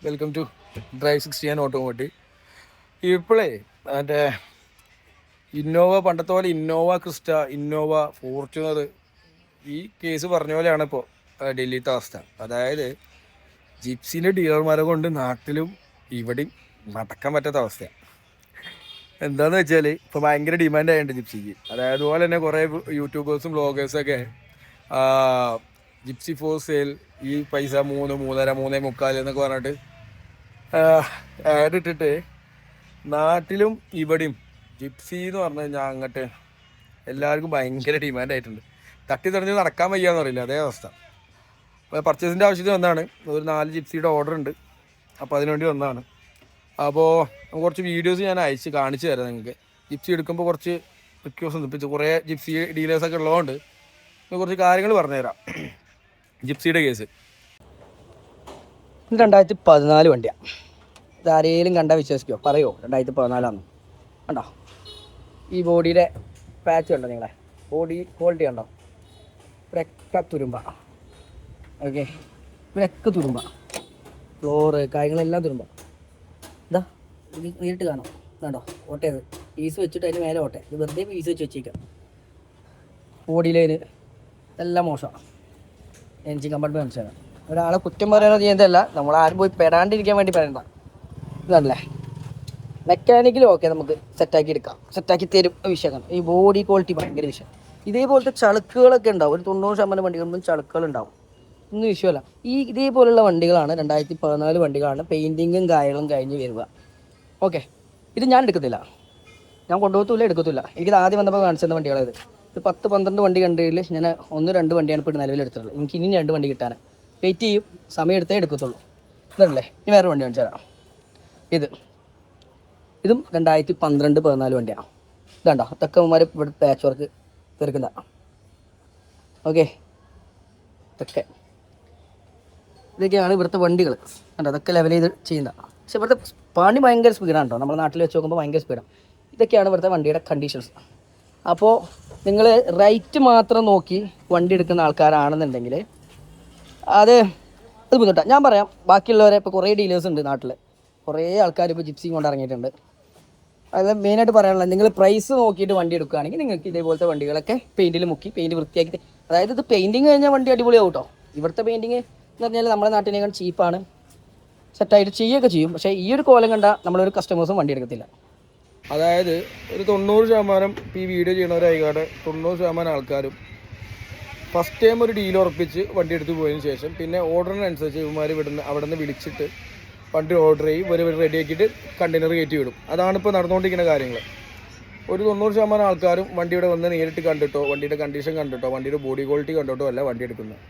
Welcome to drive 60 and automotive. ഇപ്പോഴേ മറ്റേ Innova പണ്ടത്തെ പോലെ ഇന്നോവ ക്രിസ്റ്റ, ഇന്നോവ ഫോർച്യൂണർ ഈ കേസ് പറഞ്ഞ പോലെയാണ് ഇപ്പോൾ ഡൽഹിത്തെ അവസ്ഥ. അതായത് ജിപ്സിൻ്റെ ഡീലർമാരെ കൊണ്ട് നാട്ടിലും ഇവിടെയും നടക്കാൻ പറ്റാത്ത അവസ്ഥയാണ്. എന്താണെന്ന് വെച്ചാൽ ഇപ്പോൾ ഭയങ്കര ഡിമാൻഡ് ആയിട്ടുണ്ട് ജിപ്സിക്ക്. അതായത് അതുപോലെ തന്നെ കുറേ യൂട്യൂബേഴ്സും വ്ളോഗേഴ്സൊക്കെ ജിപ്സി ഫോർ സെയിൽ, ഈ പൈസ 3, 3.5, 3.45 എന്നൊക്കെ പറഞ്ഞിട്ട് ആഡ് ഇട്ടിട്ട് നാട്ടിലും ഇവിടെയും ജിപ്സി എന്ന് പറഞ്ഞു കഴിഞ്ഞാൽ അങ്ങോട്ട് എല്ലാവർക്കും ഭയങ്കര ഡിമാൻഡ് ആയിട്ടുണ്ട്. തട്ടി തെറിഞ്ഞ് നടക്കാൻ വയ്യാന്ന് പറയില്ല, അതേ അവസ്ഥ. അപ്പോൾ പർച്ചേസിൻ്റെ ആവശ്യത്തിന് വന്നതാണ്. ഒരു 4 ജിപ്സിയുടെ ഓർഡർ ഉണ്ട്, അപ്പോൾ അതിനുവേണ്ടി വന്നതാണ്. അപ്പോൾ കുറച്ച് വീഡിയോസ് ഞാൻ അയച്ച് കാണിച്ചു തരാം നിങ്ങൾക്ക്. ജിപ്സി എടുക്കുമ്പോൾ കുറച്ച് പ്രിക്കോഷൻസ്, ഇപ്പോൾ കുറേ ജിപ്സി ഡീലേഴ്സൊക്കെ ഉള്ളതുകൊണ്ട് കുറച്ച് കാര്യങ്ങൾ പറഞ്ഞുതരാം. ജിപ്സിയുടെ കേസ് 2014 വണ്ടിയാണ്. ഇതാരേലും കണ്ടാൽ വിശ്വസിക്കുമോ? പറയുമോ 2014 കണ്ടോ? ഈ ബോഡിയുടെ പാച്ച് കണ്ടോ? നിങ്ങളെ ബോഡി ക്വാളിറ്റി കണ്ടോ? ഇവരൊക്കെ തുരുമ്പ. ഓക്കെ, ഇവരൊക്കെ തുരുമ്പ. ഫ്ലോറ് കാര്യങ്ങളെല്ലാം തുരുമ്പ. ഇതാ നേരിട്ട് കാണാം, കണ്ടോ? ഓട്ടയത് പീസ് വെച്ചിട്ട് അതിന് മേലെ ഓട്ടെ. ഇത് വെറുതെ പീസ് വെച്ച് വെച്ചേക്കാം. ബോഡി ലൈന് എല്ലാം മോശമാണ്. എൻജിൻ കമ്പാർട്ട്മെൻറ്റ് മനസ്സിലാണ്. ഒരാളെ കുറ്റം പറയാനോ ചെയ്യുന്നതല്ല, നമ്മളാരും പോയി പെടാണ്ടിരിക്കാൻ വേണ്ടി പറയണ്ട. ഇതല്ലേ മെക്കാനിക്കലും ഓക്കെ, നമുക്ക് സെറ്റാക്കി എടുക്കാം, സെറ്റാക്കി തരും. വിഷയമാണ് ഈ ബോഡി ക്വാളിറ്റി ഭയങ്കര വിഷയം. ഇതേപോലത്തെ ചളുക്കുകളൊക്കെ ഉണ്ടാവും. ഒരു 90% വണ്ടികളിലും ചളുക്കുകളുണ്ടാവും. ഒന്നും വിഷയമല്ല. ഇതേപോലുള്ള വണ്ടികളാണ് 2014 വണ്ടികളാണ് പെയിൻറ്റിങ്ങും കാര്യങ്ങളും കഴിഞ്ഞ് വരിക. ഓക്കെ, ഇത് ഞാൻ എടുക്കത്തില്ല, ഞാൻ കൊണ്ടുപോകത്തില്ല, എടുക്കത്തില്ല. എനിക്കിത് ആദ്യം വന്നപ്പോൾ കാണിച്ചിരുന്ന വണ്ടികളായത്. ഇത് 10-12 വണ്ടി കണ്ടതിൽ ഞാൻ 1-2 വണ്ടിയാണ് ഇപ്പോൾ നിലവിലെടുത്തുള്ളത്. എനിക്ക് ഇനി 2 വണ്ടി കിട്ടാൻ വെയിറ്റ് ചെയ്യും, സമയം എടുത്തേ എടുക്കത്തുള്ളൂ. ഇതല്ലേ, ഇനി വേറെ വണ്ടി കാണിച്ചു തരാം. ഇതും 2012-14 വണ്ടിയാണ്. ഇതാണ്ടോ, അതൊക്കെ അവന്മാർ ഇവിടെ പാച്ച് വർക്ക് തീർക്കുന്ന. ഓക്കെ, ഇതൊക്കെയാണ് ഇവിടുത്തെ വണ്ടികൾ. കണ്ടോ, അതൊക്കെ ലെവൽ ചെയ്ത് ചെയ്യുന്ന. പക്ഷെ ഇവിടുത്തെ പണി ഭയങ്കര സ്പീഡാണ് കേട്ടോ. നമ്മുടെ നാട്ടിൽ വെച്ച് നോക്കുമ്പോൾ ഭയങ്കര സ്പീഡാണ്. ഇതൊക്കെയാണ് ഇവിടുത്തെ വണ്ടിയുടെ കണ്ടീഷൻസ്. അപ്പോൾ നിങ്ങൾ റേറ്റ് മാത്രം നോക്കി വണ്ടി എടുക്കുന്ന ആൾക്കാരാണെന്നുണ്ടെങ്കിൽ അത് ബുദ്ധിമുട്ടാണ്. ഞാൻ പറയാം, ബാക്കിയുള്ളവരെ ഇപ്പോൾ കുറേ ഡീലേഴ്സ് ഉണ്ട് നാട്ടിൽ, കുറേ ആൾക്കാർ ഇപ്പോൾ ജിപ്സിയും കൊണ്ട് ഇറങ്ങിയിട്ടുണ്ട്. അത് മെയിനായിട്ട് പറയാനുള്ളത്, നിങ്ങൾ പ്രൈസ് നോക്കിയിട്ട് വണ്ടി എടുക്കുകയാണെങ്കിൽ നിങ്ങൾക്ക് ഇതേപോലത്തെ വണ്ടികളൊക്കെ പെയിൻറ്റിൽ മുക്കി പെയിൻറ്റ് വൃത്തിയാക്കി, അതായത് ഇത് പെയിൻറ്റിങ് കഴിഞ്ഞാൽ വണ്ടി അടിപൊളിയാവും കേട്ടോ. ഇവിടുത്തെ പെയിൻറ്റിങ് എന്ന് പറഞ്ഞാൽ നമ്മുടെ നാട്ടിനേക്കാൾ ചീപ്പാണ്, സെറ്റായിട്ട് ചെയ്യുകയൊക്കെ ചെയ്യും. പക്ഷേ ഈ ഒരു കോലം കണ്ടാൽ നമ്മളൊരു കസ്റ്റമേഴ്സും വണ്ടി എടുക്കത്തില്ല. അതായത് ഒരു 90% ഈ വീഡിയോ ചെയ്യണവരായിക്കാട്ടെ 90% ആൾക്കാരും ഫസ്റ്റ് ടൈം ഒരു ഡീൽ ഉറപ്പിച്ച് വണ്ടി എടുത്ത് പോയതിന് ശേഷം പിന്നെ ഓർഡറിനനുസരിച്ച് ഇവന്മാർ അവിടെ നിന്ന് വിളിച്ചിട്ട് വണ്ടി ഓർഡർ ചെയ്യും, ഇവർ റെഡിയാക്കിയിട്ട് കണ്ടെയ്നർ കയറ്റി വിടും. അതാണിപ്പോൾ നടന്നുകൊണ്ടിരിക്കുന്ന കാര്യങ്ങൾ. ഒരു 90% ആൾക്കാരും വണ്ടിയുടെ വന്ന് നേരിട്ട് കണ്ടിട്ടോ, വണ്ടിയുടെ കണ്ടീഷൻ കണ്ടിട്ടോ, വണ്ടിയുടെ ബോഡി ക്വാളിറ്റി കണ്ടിട്ടോ അല്ല വണ്ടി എടുക്കുന്നത്.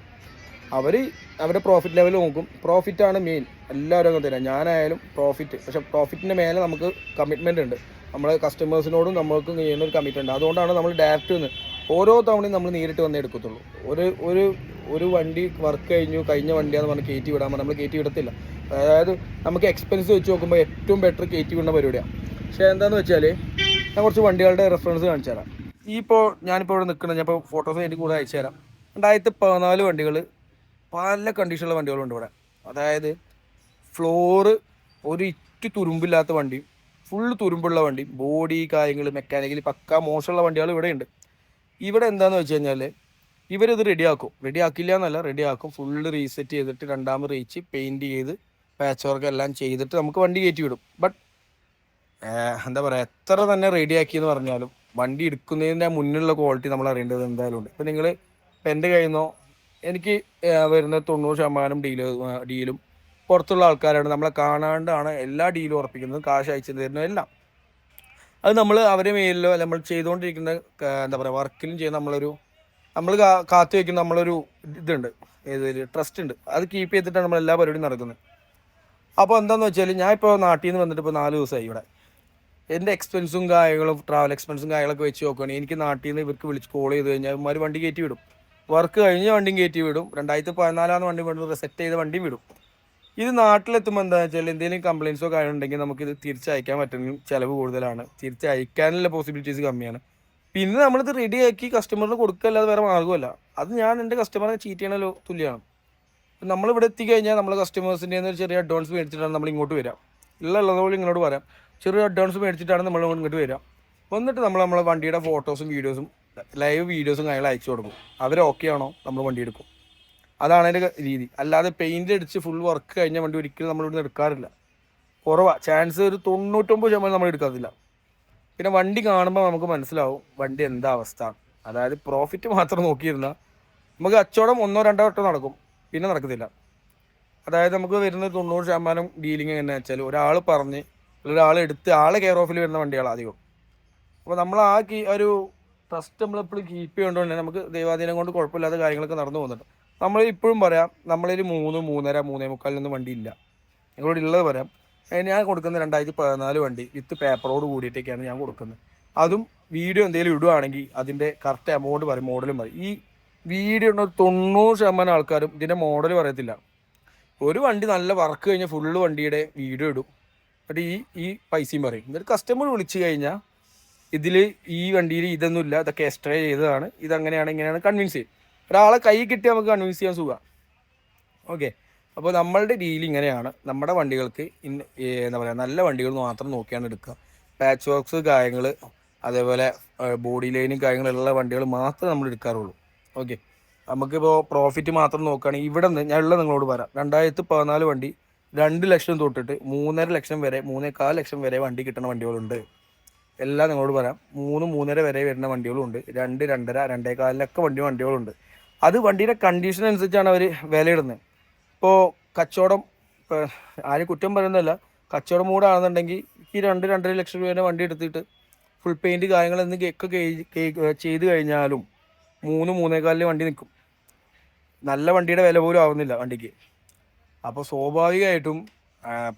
അവരുടെ പ്രോഫിറ്റ് ലെവൽ നോക്കും. പ്രോഫിറ്റാണ് മെയിൻ. എല്ലാവരും അങ്ങനെ തരാം, ഞാനായാലും പ്രോഫിറ്റ്. പക്ഷേ പ്രോഫിറ്റിൻ്റെ മേലെ നമുക്ക് കമ്മിറ്റ്മെൻ്റ് ഉണ്ട്. നമ്മളെ കസ്റ്റമേഴ്സിനോടും നമ്മൾക്ക് ചെയ്യുന്ന ഒരു കമ്മിറ്റ് ഉണ്ട്. അതുകൊണ്ടാണ് നമ്മൾ ഡയറക്റ്റ് ഓരോ തവണയും നമ്മൾ നേരിട്ട് വന്നേ എടുക്കത്തുള്ളൂ. ഒരു വണ്ടി വർക്ക് കഴിഞ്ഞ വണ്ടിയാണെന്ന് പറഞ്ഞ് കയറ്റി വിടാൻ പറഞ്ഞാൽ നമ്മൾ കയറ്റി വിടത്തില്ല. അതായത് നമുക്ക് എക്സ്പെൻസ് വെച്ച് നോക്കുമ്പോൾ ഏറ്റവും ബെറ്റർ കയറ്റി വിടുന്ന പരിപാടിയാണ്. പക്ഷേ എന്താണെന്ന് വെച്ചാൽ ഞാൻ കുറച്ച് വണ്ടികളുടെ റെഫറൻസ് കാണിച്ചു തരാം. ഞാനിപ്പോൾ ഇവിടെ നിൽക്കുന്നത്, ഞാനിപ്പോൾ ഫോട്ടോസ് എനിക്ക് കൂടെ അയച്ചു തരാം. 2014 വണ്ടികൾ, പല കണ്ടീഷനുള്ള വണ്ടികളുണ്ട് ഇവിടെ. അതായത് ഫ്ലോറ് ഒരു ഇറ്റ് തുരുമ്പില്ലാത്ത വണ്ടിയും ഫുള്ള് തുരുമ്പുള്ള വണ്ടിയും ബോഡി കാര്യങ്ങൾ മെക്കാനിക്കലി പക്ക മോശമുള്ള വണ്ടികൾ ഇവിടെ ഉണ്ട്. ഇവിടെ എന്താണെന്ന് വെച്ച് കഴിഞ്ഞാൽ ഇവരിത് റെഡിയാക്കില്ല എന്നല്ല, റെഡിയാക്കും. ഫുള്ള് റീസെറ്റ് ചെയ്തിട്ട് രണ്ടാമത് റീച്ച് പെയിൻറ്റ് ചെയ്ത് പാച്ച് വർക്ക് എല്ലാം ചെയ്തിട്ട് നമുക്ക് വണ്ടി കയറ്റി വിടും. ബട്ട് എന്താ പറയുക, എത്ര തന്നെ റെഡിയാക്കി എന്ന് പറഞ്ഞാലും വണ്ടി എടുക്കുന്നതിൻ്റെ മുന്നിലുള്ള ക്വാളിറ്റി നമ്മൾ അറിയേണ്ടത് എന്തായാലും ഉണ്ട്. ഇപ്പം ഇപ്പം എൻ്റെ കയ്യിൽ നിന്നോ എനിക്ക് വരുന്ന 90% ഡീലും പുറത്തുള്ള ആൾക്കാരാണ്. നമ്മളെ കാണാണ്ടാണ് എല്ലാ ഡീലും ഉറപ്പിക്കുന്നത്, കാശ് അയച്ചു തരുന്നത് എല്ലാം. അത് നമ്മൾ അവരെ മേലിലോ നമ്മൾ ചെയ്തുകൊണ്ടിരിക്കുന്ന എന്താ പറയുക വർക്കിലും ചെയ്യുന്ന നമ്മൾ കാത്തു വയ്ക്കുന്ന നമ്മളൊരു ഇതുണ്ട്, ട്രസ്റ്റ് ഉണ്ട്. അത് കീപ്പ് ചെയ്തിട്ടാണ് നമ്മൾ എല്ലാ പരിപാടിയും നടക്കുന്നത്. അപ്പോൾ എന്താണെന്ന് വെച്ചാൽ ഞാൻ ഇപ്പോൾ നാട്ടിൽ നിന്ന് വന്നിട്ട് ഇപ്പോൾ 4 ദിവസമായി ഇവിടെ. എൻ്റെ എക്സ്പെൻസും കാര്യങ്ങളും ട്രാവൽ എക്സ്പെൻസും കാര്യങ്ങളൊക്കെ വെച്ച് നോക്കുകയാണെങ്കിൽ എനിക്ക് നാട്ടിൽ നിന്ന് ഇവർക്ക് വിളിച്ച് കോൾ ചെയ്ത് കഴിഞ്ഞാൽ ഇവന്മാർ വണ്ടി കയറ്റി വിടും. വർക്ക് കഴിഞ്ഞ വണ്ടിയും കയറ്റി വിടും. 2014 വണ്ടി വിടും, സെറ്റ് ചെയ്ത വണ്ടിയും വിടും. ഇത് നാട്ടിലെത്തുമ്പോൾ എന്താണെന്ന് വെച്ചാൽ എന്തെങ്കിലും കംപ്ലയിൻസോ കാര്യം ഉണ്ടെങ്കിൽ നമുക്കിത് തിരിച്ചയക്കാൻ പറ്റുന്ന ചിലവ് കൂടുതലാണ്, തിരിച്ചയക്കാനുള്ള പോസിബിലിറ്റീസ് കമ്മിയാണ്. പിന്നെ നമ്മളിത് റെഡിയാക്കി കസ്റ്റമറിന് കൊടുക്കല്ലാതെ വേറെ മാർഗ്ഗമല്ല. അത് ഞാൻ എൻ്റെ കസ്റ്റമറിനെ ചീറ്റ് ചെയ്യണല്ലോ തുല്യമാണ്. നമ്മളിവിടെ എത്തിക്കഴിഞ്ഞാൽ നമ്മൾ കസ്റ്റമേഴ്സിൻ്റെ ഒരു ചെറിയ അഡ്വാൻസ് മേടിച്ചിട്ടാണ് നമ്മൾ ഇങ്ങോട്ട് വരിക. ഉള്ളതുപോലെ ഇങ്ങോട്ട് പറയാം, ചെറിയ അഡ്വാൻസ് മേടിച്ചിട്ടാണ് നമ്മൾ ഇങ്ങോട്ട് വരിക. വന്നിട്ട് നമ്മളെ വണ്ടിയുടെ ഫോട്ടോസും വീഡിയോസും ലൈവ് വീഡിയോസും കാര്യങ്ങൾ അയച്ചു കൊടുക്കും. അവർ ഓക്കെ ആണോ നമ്മൾ വണ്ടി എടുക്കും. അതാണ് അതിൻ്റെ രീതി. അല്ലാതെ പെയിൻ്റ് അടിച്ച് ഫുൾ വർക്ക് കഴിഞ്ഞ വണ്ടി ഒരിക്കലും നമ്മളിവിടുന്ന് എടുക്കാറില്ല. കുറവാണ് ചാൻസ്, ഒരു 99% നമ്മൾ എടുക്കാറില്ല. പിന്നെ വണ്ടി കാണുമ്പോൾ നമുക്ക് മനസ്സിലാവും വണ്ടി എന്താ അവസ്ഥ. അതായത് പ്രോഫിറ്റ് മാത്രം നോക്കിയിരുന്നാൽ നമുക്ക് കച്ചവടം 1-2 വട്ടം നടക്കും, പിന്നെ നടക്കത്തില്ല. അതായത് നമുക്ക് വരുന്ന 90% ഡീലിങ് എങ്ങനെ വെച്ചാൽ ഒരാൾ പറഞ്ഞ് ഒരാൾ എടുത്ത് ആളെ കെയർ ഓഫിൽ വരുന്ന വണ്ടികളാണ് അധികം. അപ്പോൾ നമ്മൾ ഒരു ട്രസ്റ്റ് നമ്മളെപ്പോഴും കീപ്പ് ചെയ്തുകൊണ്ട് തന്നെ നമുക്ക് ദൈവാധീനം കൊണ്ട് കുഴപ്പമില്ലാത്ത കാര്യങ്ങളൊക്കെ നടന്നു പോകുന്നുണ്ട്. നമ്മൾ ഇപ്പോഴും പറയാം, നമ്മളൊരു 3, 3.5, 3.25 വണ്ടി ഇല്ല. നിങ്ങളോട് ഉള്ളത് പറയാം, ഞാൻ കൊടുക്കുന്ന 2014 വണ്ടി വിത്ത് പേപ്പറോട് കൂടിയിട്ടൊക്കെയാണ് ഞാൻ കൊടുക്കുന്നത്. അതും വീഡിയോ എന്തെങ്കിലും ഇടുകയാണെങ്കിൽ അതിൻ്റെ കറക്റ്റ് എമൗണ്ട് പറയും, മോഡലും പറയും. ഈ വീഡിയോ ഉള്ള 90% ആൾക്കാരും ഇതിൻ്റെ മോഡൽ പറയത്തില്ല. ഒരു വണ്ടി നല്ല വർക്ക് കഴിഞ്ഞാൽ ഫുള്ള് വണ്ടിയുടെ വീഡിയോ ഇടും, എന്നിട്ട് ഈ പൈസയും പറയും. എന്നിട്ട് കസ്റ്റമർ വിളിച്ചു കഴിഞ്ഞാൽ ഇതിൽ ഈ വണ്ടിയിൽ ഇതൊന്നുമില്ല, ഇതൊക്കെ എക്സ്ട്രാ ചെയ്തതാണ്, ഇതങ്ങനെയാണ് ഇങ്ങനെയാണ് കൺവിൻസ് ചെയ്യും. ഒരാളെ കൈ കിട്ടി നമുക്ക് കൺവിൻസ് ചെയ്യാൻ സുഖമാണ്. ഓക്കെ, അപ്പോൾ നമ്മളുടെ ഡീൽ ഇങ്ങനെയാണ്. നമ്മുടെ വണ്ടികൾക്ക് എന്താ പറയുക, നല്ല വണ്ടികൾ മാത്രം നോക്കിയാണ് എടുക്കുക. പാച്ച് വർക്ക്സ് കാര്യങ്ങൾ, അതേപോലെ ബോഡി ലൈനും കാര്യങ്ങളുള്ള വണ്ടികൾ മാത്രമേ നമ്മൾ എടുക്കാറുള്ളൂ. ഓക്കെ, നമുക്കിപ്പോൾ പ്രോഫിറ്റ് മാത്രം നോക്കുകയാണെങ്കിൽ ഇവിടെ നിന്ന് ഞാൻ ഉള്ളത് നിങ്ങളോട് പറയാം. 2014 വണ്ടി 2 ലക്ഷം തൊട്ടിട്ട് 3.5 ലക്ഷം വരെ, 3.25 ലക്ഷം വരെ വണ്ടി കിട്ടുന്ന വണ്ടികളുണ്ട്. എല്ലാം നിങ്ങളോട് പറയാം. 3, 3.5 വരെ വരുന്ന വണ്ടികളുണ്ട്. 2, 2.5, 2.25 വണ്ടികളുണ്ട്. അത് വണ്ടിയുടെ കണ്ടീഷൻ അനുസരിച്ചാണ് അവർ വിലയിടുന്നത്. ഇപ്പോൾ കച്ചവടം, ഇപ്പോൾ ആരും കുറ്റം പറയുന്നതല്ല, കച്ചവടം മൂടാണെന്നുണ്ടെങ്കിൽ ഈ 2-2.5 ലക്ഷം രൂപേൻ്റെ വണ്ടി എടുത്തിട്ട് ഫുൾ പെയിൻറ്റ് കാര്യങ്ങൾ ഒക്കെ ചെയ്ത് കഴിഞ്ഞാലും 3, 3.25 വണ്ടി നിൽക്കും. നല്ല വണ്ടിയുടെ വില പോലും ആവുന്നില്ല വണ്ടിക്ക്. അപ്പോൾ സ്വാഭാവികമായിട്ടും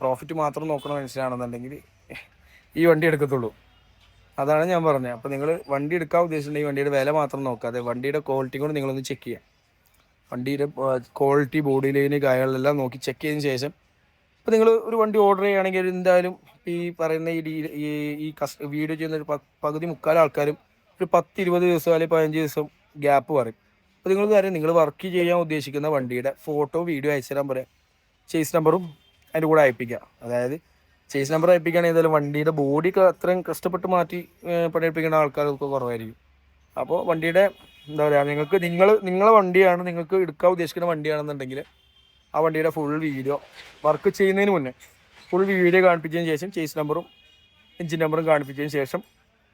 പ്രോഫിറ്റ് മാത്രം നോക്കണ മനുഷ്യനാണെന്നുണ്ടെങ്കിൽ ഈ വണ്ടി എടുക്കത്തുള്ളൂ. അതാണ് ഞാൻ പറഞ്ഞത്. അപ്പോൾ നിങ്ങൾ വണ്ടി എടുക്കാൻ ഉദ്ദേശിച്ചിട്ടുണ്ടെങ്കിൽ വണ്ടിയുടെ വില മാത്രം നോക്കാതെ വണ്ടിയുടെ ക്വാളിറ്റി കൂടെ നിങ്ങളൊന്ന് ചെക്ക് ചെയ്യുക. വണ്ടിയുടെ ക്വാളിറ്റി, ബോഡി ലൈന് കാര്യങ്ങളെല്ലാം നോക്കി ചെക്ക് ചെയ്തതിന് ശേഷം ഇപ്പോൾ നിങ്ങൾ ഒരു വണ്ടി ഓർഡർ ചെയ്യുകയാണെങ്കിൽ എന്തായാലും ഈ പറയുന്ന ഈ വീഡിയോ ചെയ്യുന്ന ഒരു പകുതി 3/4 ആൾക്കാരും ഒരു 10-20 ദിവസം അല്ലെങ്കിൽ 15 ദിവസം ഗ്യാപ്പ് പറയും. അപ്പോൾ നിങ്ങൾ കാര്യം, നിങ്ങൾ വർക്ക് ചെയ്യാൻ ഉദ്ദേശിക്കുന്ന വണ്ടിയുടെ ഫോട്ടോ വീഡിയോ അയച്ചു തരാൻ പറയാം. ചേസ് നമ്പറും അതിൻ്റെ കൂടെ അയപ്പിക്കുക. അതായത് ചേസ് നമ്പർ അയപ്പിക്കുകയാണെങ്കിൽ ഏതായാലും വണ്ടിയുടെ ബോഡി അത്രയും കഷ്ടപ്പെട്ട് മാറ്റി പണിയെടുപ്പിക്കുന്ന ആൾക്കാർക്ക് കുറവായിരിക്കും. അപ്പോൾ വണ്ടിയുടെ എന്താ പറയുക, നിങ്ങളെ വണ്ടിയാണ്, നിങ്ങൾക്ക് എടുക്കാൻ ഉദ്ദേശിക്കുന്ന വണ്ടിയാണെന്നുണ്ടെങ്കിൽ ആ വണ്ടിയുടെ ഫുൾ വീഡിയോ വർക്ക് ചെയ്യുന്നതിന് മുന്നേ ഫുൾ വീഡിയോ കാണിപ്പിച്ചതിന് ശേഷം ചേസ് നമ്പറും എഞ്ചിൻ നമ്പറും കാണിപ്പിച്ചതിന് ശേഷം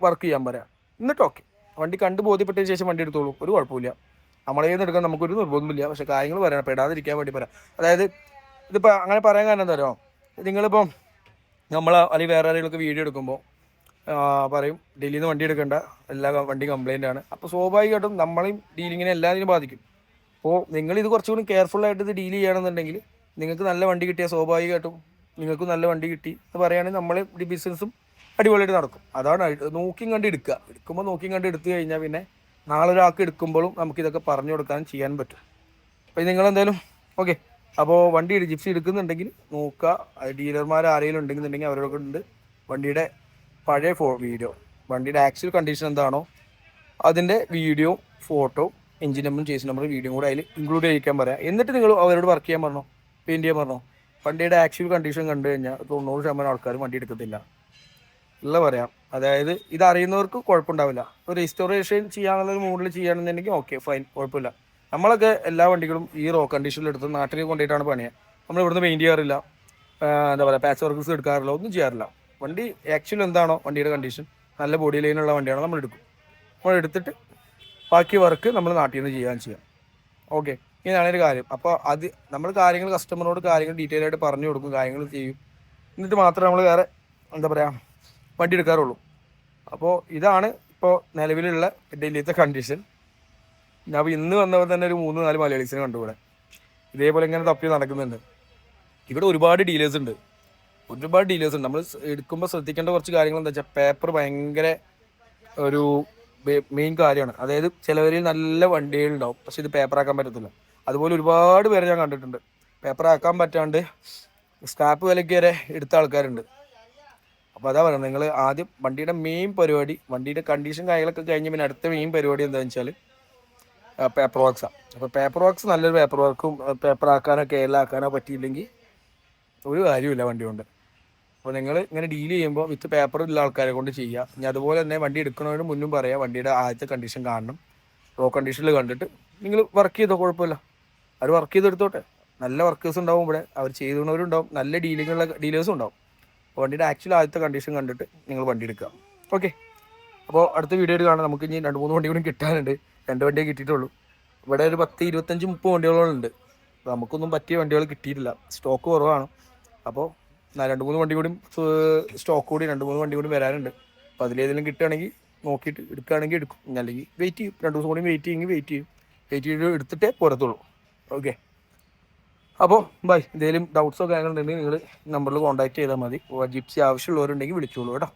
വർക്ക് ചെയ്യാൻ പറയാം. എന്നിട്ട് ഓക്കെ, വണ്ടി കണ്ട് ബോധ്യപ്പെട്ടതിന് ശേഷം വണ്ടി എടുത്തോളൂ, ഒരു കുഴപ്പമില്ല. നമ്മളെ നിന്ന് എടുക്കാൻ നമുക്കൊരു നിർബന്ധമില്ല. പക്ഷേ കാര്യങ്ങൾ പറയണം, പെടാതിരിക്കാൻ വേണ്ടി പറയാം. അതായത് ഇതിപ്പോൾ അങ്ങനെ പറയാൻ കാരണം എന്താ പറയുക, നിങ്ങളിപ്പം അല്ലെങ്കിൽ വേറെ ആരെങ്കിലുമൊക്കെ വീഡിയോ എടുക്കുമ്പോൾ പറയും ഡൽഹിയിൽ നിന്ന് വണ്ടി എടുക്കേണ്ട, എല്ലാ വണ്ടി കംപ്ലൈൻ്റ് ആണ്. അപ്പോൾ സ്വാഭാവികമായിട്ടും നമ്മളെയും ഡീലിങ്ങിനെ എല്ലാത്തിനും ബാധിക്കും. അപ്പോൾ നിങ്ങളിത് കുറച്ചുകൂടി കെയർഫുള്ളായിട്ട് ഇത് ഡീൽ ചെയ്യുകയാണെന്നുണ്ടെങ്കിൽ നിങ്ങൾക്ക് നല്ല വണ്ടി കിട്ടിയാൽ സ്വാഭാവികമായിട്ടും നിങ്ങൾക്ക് നല്ല വണ്ടി കിട്ടി എന്ന് പറയുകയാണെങ്കിൽ നമ്മളെ ബിസിനസ്സും അടിപൊളിയായിട്ട് നടക്കും. അതാണ് നോക്കിയും കണ്ട് എടുക്കുമ്പോൾ നോക്കിയും കണ്ട് എടുത്തു കഴിഞ്ഞാൽ പിന്നെ നാളെ ഒരാൾക്ക് എടുക്കുമ്പോഴും നമുക്കിതൊക്കെ പറഞ്ഞു കൊടുക്കാനും ചെയ്യാനും പറ്റും. അപ്പോൾ നിങ്ങളെന്തായാലും ഓക്കെ. അപ്പോൾ വണ്ടി ജിപ്സി എടുക്കുന്നുണ്ടെങ്കിൽ നോക്കുക, ഡീലർമാർ ആരെങ്കിലും ഉണ്ടെന്നുണ്ടെങ്കിൽ അവരൊക്കെ ഉണ്ട് വണ്ടിയുടെ പഴയ വീഡിയോ, വണ്ടിയുടെ ആക്ച്വൽ കണ്ടീഷൻ എന്താണോ അതിൻ്റെ വീഡിയോ, ഫോട്ടോ, എഞ്ചിൻ നമ്പറും ചേസ് നമ്പറും വീഡിയോ കൂടെ അതിൽ ഇൻക്ലൂഡ് ചെയ്യിക്കാൻ പറയാം. എന്നിട്ട് നിങ്ങൾ അവരോട് വർക്ക് ചെയ്യാൻ പറഞ്ഞോ, പെയിൻറ്റ് ചെയ്യാൻ പറഞ്ഞോ. വണ്ടിയുടെ ആക്ച്വൽ കണ്ടീഷൻ കണ്ടു കഴിഞ്ഞാൽ 90% ആൾക്കാരും വണ്ടി എടുക്കത്തില്ല ഉള്ള പറയാം. അതായത് ഇത് അറിയുന്നവർക്ക് കുഴപ്പമുണ്ടാവില്ല. ഒരു റെസ്റ്റോറേഷൻ ചെയ്യാനുള്ളൊരു മൂഡിൽ ചെയ്യുകയാണെന്നുണ്ടെങ്കിൽ ഓക്കെ ഫൈൻ, കുഴപ്പമില്ല. നമ്മളൊക്കെ എല്ലാ വണ്ടികളും ഈ റോ കണ്ടീഷനിൽ എടുത്ത് നാട്ടിൽ കൊണ്ടിട്ടാണ് പണിയുക. നമ്മൾ ഇവിടുന്ന് പെയിൻറ്റ് ചെയ്യാറില്ല, എന്താ പറയുക, പാച്ച് വർക്ക്സ് എടുക്കാറില്ല, ഒന്നും ചെയ്യാറില്ല. വണ്ടി ആക്ച്വൽ എന്താണോ വണ്ടിയുടെ കണ്ടീഷൻ, നല്ല ബോഡി ലൈനുള്ള വണ്ടിയാണോ നമ്മൾ എടുക്കും. നമ്മൾ എടുത്തിട്ട് ബാക്കി വർക്ക് നമ്മൾ നാട്ടിൽ നിന്ന് ചെയ്യാം. ഓക്കെ, ഇങ്ങനെയാണ് ഒരു കാര്യം. അപ്പോൾ അത് നമ്മൾ കാര്യങ്ങൾ കസ്റ്റമറോട് കാര്യങ്ങൾ ഡീറ്റെയിൽ ആയിട്ട് പറഞ്ഞു കൊടുക്കും, കാര്യങ്ങൾ ചെയ്യും. എന്നിട്ട് മാത്രമേ നമ്മൾ വേറെ എന്താ പറയുക വണ്ടി എടുക്കാറുള്ളൂ. അപ്പോൾ ഇതാണ് ഇപ്പോൾ നിലവിലുള്ള ഡൽഹിയിലത്തെ കണ്ടീഷൻ. ഞാൻ ഇന്ന് വന്നപ്പോൾ തന്നെ ഒരു 3-4 മലയാളീസിനെ കണ്ടുകൂടെ ഇതേപോലെ ഇങ്ങനെ തപ്പി നടക്കുന്നുണ്ട്. ഇവിടെ ഒരുപാട് ഡീലേഴ്സ് ഉണ്ട്. നമ്മൾ എടുക്കുമ്പോൾ ശ്രദ്ധിക്കേണ്ട കുറച്ച് കാര്യങ്ങൾ എന്താ വെച്ചാൽ, പേപ്പർ ഭയങ്കര ഒരു മെയിൻ കാര്യമാണ്. അതായത് ചിലവരിൽ നല്ല വണ്ടികളുണ്ടാവും, പക്ഷെ ഇത് പേപ്പറാക്കാൻ പറ്റത്തില്ല. അതുപോലെ ഒരുപാട് പേരെ ഞാൻ കണ്ടിട്ടുണ്ട് പേപ്പറാക്കാൻ പറ്റാണ്ട് സ്ക്രാപ്പ് വിലയ്ക്ക് വരെ എടുത്ത ആൾക്കാരുണ്ട്. അപ്പോൾ അതാ പറയുന്നത്, നിങ്ങൾ ആദ്യം വണ്ടിയുടെ മെയിൻ പരിപാടി, വണ്ടിയുടെ കണ്ടീഷൻ കാര്യങ്ങളൊക്കെ കഴിഞ്ഞ് പിന്നെ അടുത്ത മെയിൻ പരിപാടി എന്താണെന്ന് വെച്ചാൽ പേപ്പർ വർക്ക്സാണ്. അപ്പോൾ പേപ്പർ വർക്ക്സ് നല്ലൊരു പേപ്പർ വർക്കും പേപ്പർ ആക്കാനോ കേരളാക്കാനോ പറ്റിയില്ലെങ്കിൽ ഒരു കാര്യമില്ല വണ്ടി കൊണ്ട്. അപ്പോൾ നിങ്ങൾ ഇങ്ങനെ ഡീൽ ചെയ്യുമ്പോൾ വിത്ത് പേപ്പർ ഉള്ള ആൾക്കാരെ കൊണ്ട് ചെയ്യുക. ഇനി അതുപോലെ തന്നെ വണ്ടി എടുക്കുന്നതിന് മുന്നും പറയാം, വണ്ടിയുടെ ആദ്യത്തെ കണ്ടീഷൻ കാണണം. റോ കണ്ടീഷനിൽ കണ്ടിട്ട് നിങ്ങൾ വർക്ക് ചെയ്തോ, കുഴപ്പമില്ല. അവർ വർക്ക് ചെയ്തെടുത്തോട്ടെ. നല്ല വർക്കേഴ്സ് ഉണ്ടാവും ഇവിടെ, അവർ ചെയ്യുന്നവരുണ്ടാവും, നല്ല ഡീലേഴ്സും ഉണ്ടാവും. അപ്പോൾ വണ്ടിയുടെ ആക്ച്വൽ ആദ്യത്തെ കണ്ടീഷൻ കണ്ടിട്ട് നിങ്ങൾ വണ്ടി എടുക്കുക. ഓക്കെ, അപ്പോൾ അടുത്ത വീഡിയോയിൽ കാണാം. നമുക്ക് ഇനി 2-3 വണ്ടി കൂടി കിട്ടാനുണ്ട്. 2 വണ്ടിയേ കിട്ടിയിട്ടുള്ളൂ. ഇവിടെ ഒരു 10, 25, 30 വണ്ടികളുണ്ട്. അപ്പോൾ നമുക്കൊന്നും പറ്റിയ വണ്ടികൾ കിട്ടിയിട്ടില്ല, സ്റ്റോക്ക് കുറവാണ്. അപ്പോൾ 2-3 വണ്ടി കൂടി സ്റ്റോക്ക് കൂടി 2-3 വണ്ടി കൂടി വരാനുണ്ട്. അപ്പോൾ അതിലേതെങ്കിലും കിട്ടുകയാണെങ്കിൽ നോക്കിയിട്ട് എടുക്കുകയാണെങ്കിൽ എടുക്കും, അല്ലെങ്കിൽ വെയിറ്റ് ചെയ്യും. 2 ദിവസം കൂടി വെയിറ്റ് ചെയ്ത് എടുത്തിട്ടേ പുറത്തുള്ളൂ. ഓക്കെ, അപ്പോൾ ബൈ. എന്തെങ്കിലും ഡൗട്ട്സോ കാര്യങ്ങളുണ്ടെങ്കിൽ നിങ്ങൾ നമ്പറിൽ കോൺടാക്ട് ചെയ്താൽ മതി. ജിപ്സി ആവശ്യമുള്ളവരുണ്ടെങ്കിൽ വിളിച്ചോളൂ കേട്ടോ.